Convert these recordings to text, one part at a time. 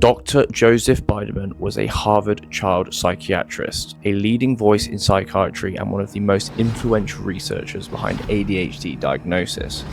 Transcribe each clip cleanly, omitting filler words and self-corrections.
Dr. Joseph Biederman was a Harvard child psychiatrist, a leading voice in psychiatry and one of the most influential researchers behind ADHD diagnosis.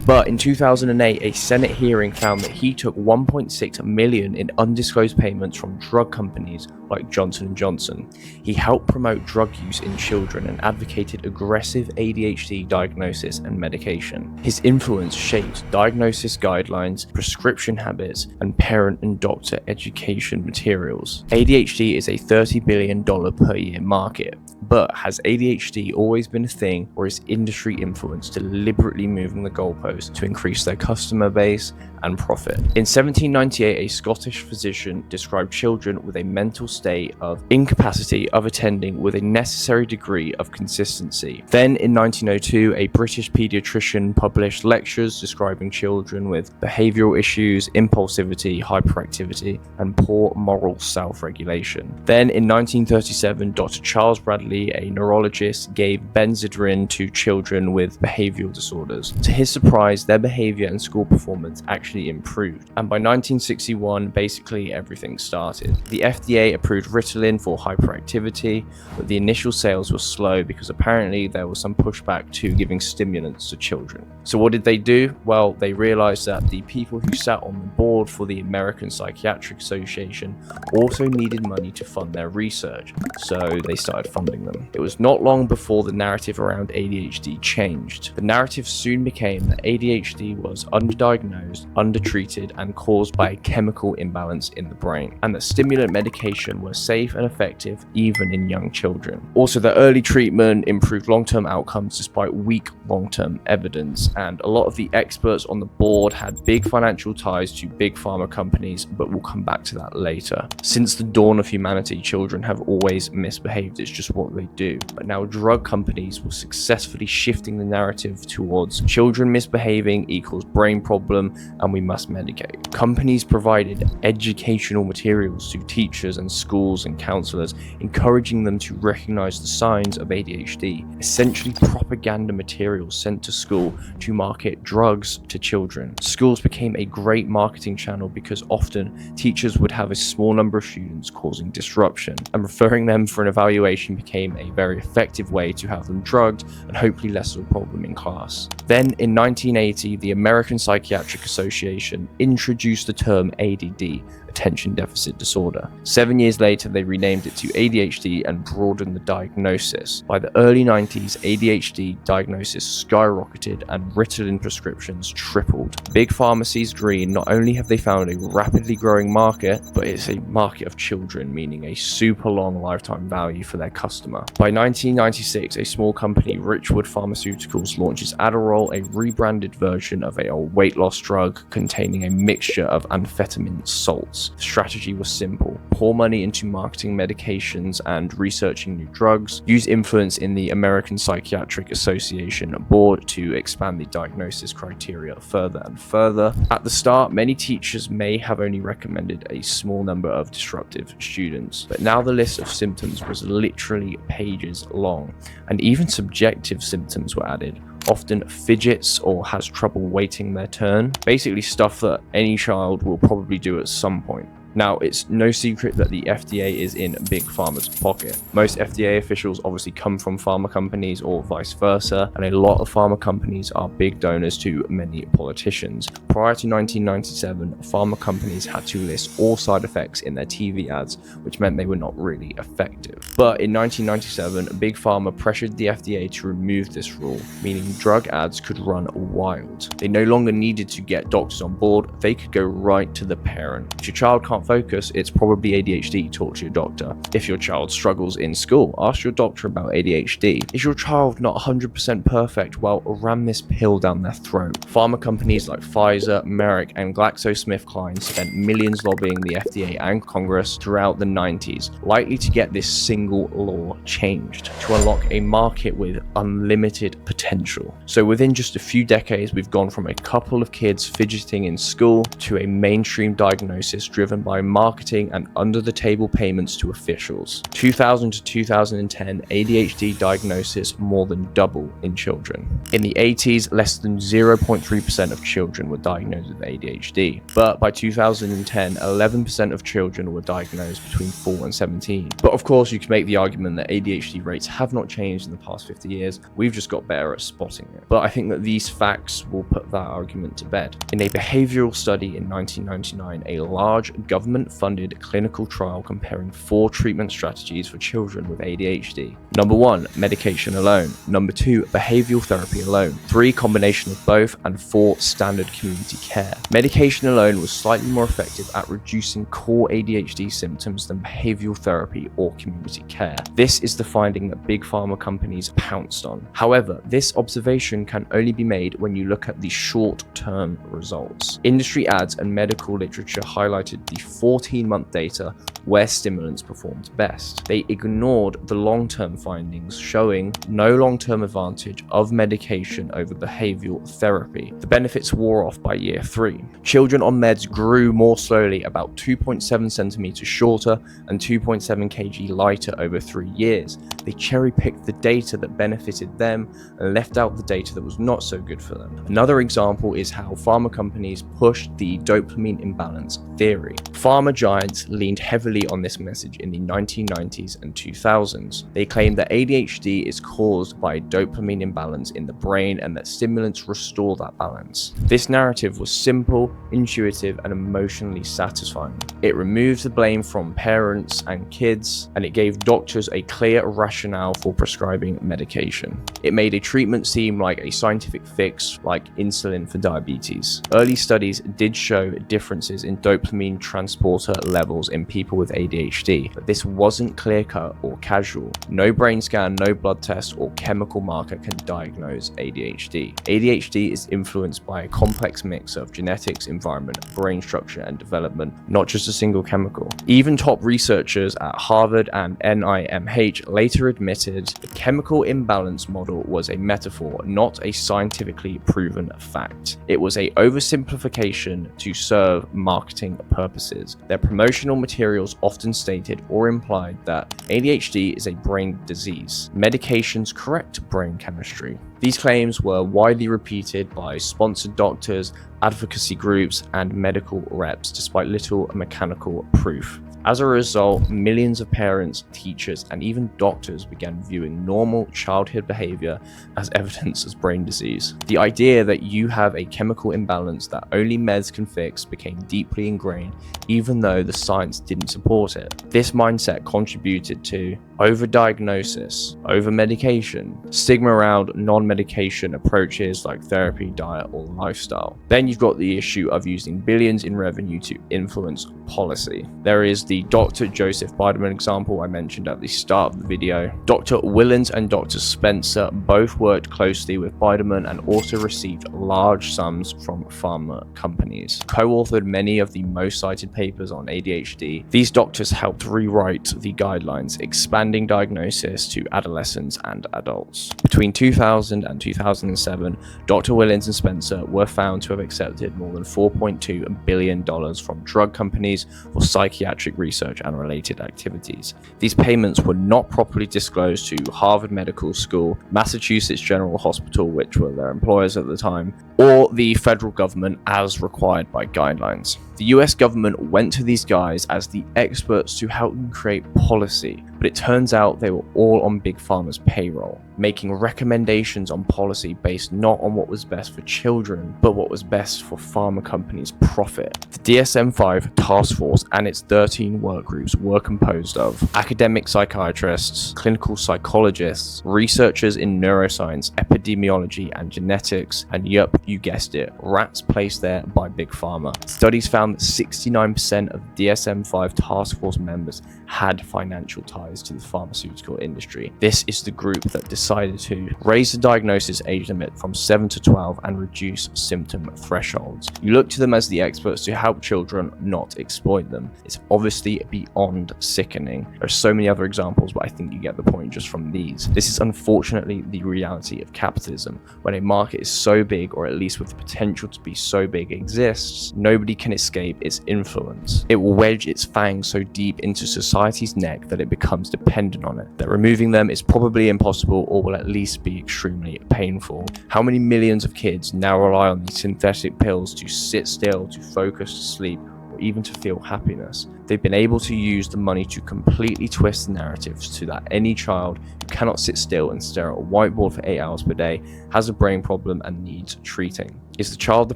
But in 2008, a Senate hearing found that he took $1.6 million in undisclosed payments from drug companies like Johnson & Johnson. He helped promote drug use in children and advocated aggressive ADHD diagnosis and medication. His influence shaped diagnosis guidelines, prescription habits, and parent and doctor education materials. ADHD is a $30 billion per year market. But has ADHD always been a thing, or is industry influence deliberately moving the goalposts to increase their customer base and profit? In 1798, a Scottish physician described children with a mental state of incapacity of attending with a necessary degree of consistency. Then in 1902, a British pediatrician published lectures describing children with behavioral issues, impulsivity, hyperactivity, and poor moral self-regulation. Then in 1937, Dr. Charles Bradley, a neurologist, gave Benzedrine to children with behavioral disorders. To his surprise, their behavior and school performance actually improved. And by 1961, basically everything started. The FDA approved Ritalin for hyperactivity, but the initial sales were slow because apparently there was some pushback to giving stimulants to children. So what did they do? Well, they realized that the people who sat on the board for the American Psychiatric Association also needed money to fund their research, so they started funding them. It was not long before the narrative around ADHD changed. The narrative soon became that ADHD was underdiagnosed, undertreated, and caused by a chemical imbalance in the brain, and that stimulant medication was safe and effective even in young children. Also, the early treatment improved long-term outcomes despite weak long-term evidence, and a lot of the experts on the board had big financial ties to big pharma companies, but we'll come back to that later. Since the dawn of humanity, children have always misbehaved. It's just what they do. But now drug companies were successfully shifting the narrative towards children misbehaving equals brain problem and we must medicate. Companies provided educational materials to teachers and schools and counselors, encouraging them to recognize the signs of ADHD, essentially propaganda materials sent to school to market drugs to children. Schools became a great marketing channel because often teachers would have a small number of students causing disruption, and referring them for an evaluation became a very effective way to have them drugged and hopefully less of a problem in class. Then in 1980, the American Psychiatric Association introduced the term ADD, attention deficit disorder. 7 years later, they renamed it to ADHD and broadened the diagnosis. By the early 90s, ADHD diagnosis skyrocketed and Ritalin prescriptions tripled. Big pharmacies green, not only have they found a rapidly growing market, but it's a market of children, meaning a super long lifetime value for their customer. By 1996, a small company, Richwood Pharmaceuticals, launches Adderall, a rebranded version of a weight loss drug containing a mixture of amphetamine salts. The strategy was simple: pour money into marketing medications and researching new drugs, use influence in the American Psychiatric Association board to expand the diagnosis criteria further and further. At the start, many teachers may have only recommended a small number of disruptive students, but now the list of symptoms was literally pages long, and even subjective symptoms were added. Often fidgets or has trouble waiting their turn. Basically stuff that any child will probably do at some point. Now, it's no secret that the FDA is in Big Pharma's pocket. Most FDA officials obviously come from pharma companies or vice versa, and a lot of pharma companies are big donors to many politicians. Prior to 1997, pharma companies had to list all side effects in their TV ads, which meant they were not really effective. But in 1997, Big Pharma pressured the FDA to remove this rule, meaning drug ads could run wild. They no longer needed to get doctors on board, they could go right to the parent. If your child can't focus, it's probably ADHD, talk to your doctor. If your child struggles in school, ask your doctor about ADHD. Is your child not 100% perfect? Well, ram this pill down their throat. Pharma companies like Pfizer, Merck, and GlaxoSmithKline spent millions lobbying the FDA and Congress throughout the 90s, likely to get this single law changed to unlock a market with unlimited potential. So within just a few decades, we've gone from a couple of kids fidgeting in school to a mainstream diagnosis driven by by marketing and under-the-table payments to officials. 2000 to 2010, ADHD diagnosis more than double in children. In the 80s, less than 0.3% of children were diagnosed with ADHD, but by 2010, 11% of children were diagnosed between 4 and 17. But of course, you can make the argument that ADHD rates have not changed in the past 50 years, we've just got better at spotting it. But I think that these facts will put that argument to bed. In a behavioral study in 1999, a large government-funded clinical trial comparing 4 treatment strategies for children with ADHD. Number 1, medication alone. Number 2, behavioral therapy alone. 3, combination of both. And 4, standard community care. Medication alone was slightly more effective at reducing core ADHD symptoms than behavioral therapy or community care. This is the finding that big pharma companies pounced on. However, this observation can only be made when you look at the short-term results. Industry ads and medical literature highlighted the 14-month data where stimulants performed best. They ignored the long-term findings showing no long-term advantage of medication over behavioral therapy. The benefits wore off by year 3. Children on meds grew more slowly, about 2.7 centimeters shorter and 2.7 kg lighter over 3 years. They cherry-picked the data that benefited them and left out the data that was not so good for them. Another example is how pharma companies pushed the dopamine imbalance theory. Pharma giants leaned heavily on this message in the 1990s and 2000s. They claimed that ADHD is caused by a dopamine imbalance in the brain and that stimulants restore that balance. This narrative was simple, intuitive, and emotionally satisfying. It removed the blame from parents and kids, and it gave doctors a clear rationale for prescribing medication. It made a treatment seem like a scientific fix, like insulin for diabetes. Early studies did show differences in dopamine transporter levels in people with ADHD, but this wasn't clear-cut or casual. No brain scan, no blood test, or chemical marker can diagnose ADHD. ADHD is influenced by a complex mix of genetics, environment, brain structure, and development, not just a single chemical. Even top researchers at Harvard and NIMH later admitted the chemical imbalance model was a metaphor, not a scientifically proven fact. It was an oversimplification to serve marketing purposes. Their promotional materials often stated or implied that ADHD is a brain disease. Medications correct brain chemistry. These claims were widely repeated by sponsored doctors, advocacy groups, and medical reps, despite little mechanical proof. As a result, millions of parents, teachers, and even doctors began viewing normal childhood behavior as evidence of brain disease. The idea that you have a chemical imbalance that only meds can fix became deeply ingrained, even though the science didn't support it. This mindset contributed to overdiagnosis, overmedication, stigma around non-medication approaches like therapy, diet, or lifestyle. Then you've got the issue of using billions in revenue to influence policy. There is the Dr. Joseph Biederman example I mentioned at the start of the video. Dr. Willens and Dr. Spencer both worked closely with Biederman and also received large sums from pharma companies. Co-authored many of the most cited papers on ADHD. These doctors helped rewrite the guidelines, expanding diagnosis to adolescents and adults. Between 2000 and 2007, Dr. Willens and Spencer were found to have accepted more than $4.2 billion from drug companies for psychiatric research and related activities. These payments were not properly disclosed to Harvard Medical School, Massachusetts General Hospital, which were their employers at the time, or the federal government as required by guidelines. The US government went to these guys as the experts to help them create policy, but it turns out they were all on Big Pharma's payroll, making recommendations on policy based not on what was best for children, but what was best for pharma companies' profit. The DSM-5 task force and its 13 work groups were composed of academic psychiatrists, clinical psychologists, researchers in neuroscience, epidemiology, and genetics, and yep, you guessed it, rats placed there by Big Pharma. Studies found that 69% of DSM-5 task force members had financial ties to the pharmaceutical industry. This is the group that decided to raise the diagnosis age limit from 7 to 12 and reduce symptom thresholds. You look to them as the experts to help children, not exploit them. It's obviously beyond sickening. There are so many other examples, but I think you get the point just from these. This is unfortunately the reality of capitalism. When a market is so big, or at least with the potential to be so big exists, nobody can escape its influence. It will wedge its fangs so deep into society's neck that it becomes dependent on it, that removing them is probably impossible or will at least be extremely painful. How many millions of kids now rely on these synthetic pills to sit still, to focus, to sleep, or even to feel happiness? They've been able to use the money to completely twist the narrative so that any child who cannot sit still and stare at a whiteboard for 8 hours per day has a brain problem and needs treating. Is the child the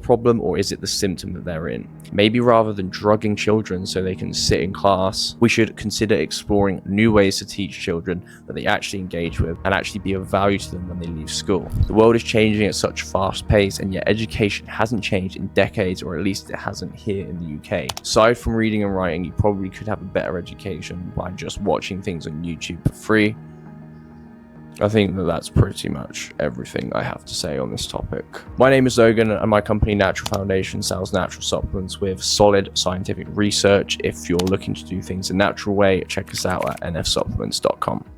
problem, or is it the symptom that they're in? Maybe rather than drugging children so they can sit in class, we should consider exploring new ways to teach children that they actually engage with and actually be of value to them when they leave school. The world is changing at such fast pace, and yet education hasn't changed in decades, or at least it hasn't here in the UK. Aside from reading and writing, you probably could have a better education by just watching things on YouTube for free. I think that's pretty much everything I have to say on this topic. My name is Logan, and my company Natural Foundation sells natural supplements with solid scientific research. If you're looking to do things a natural way, check us out at nfsupplements.com.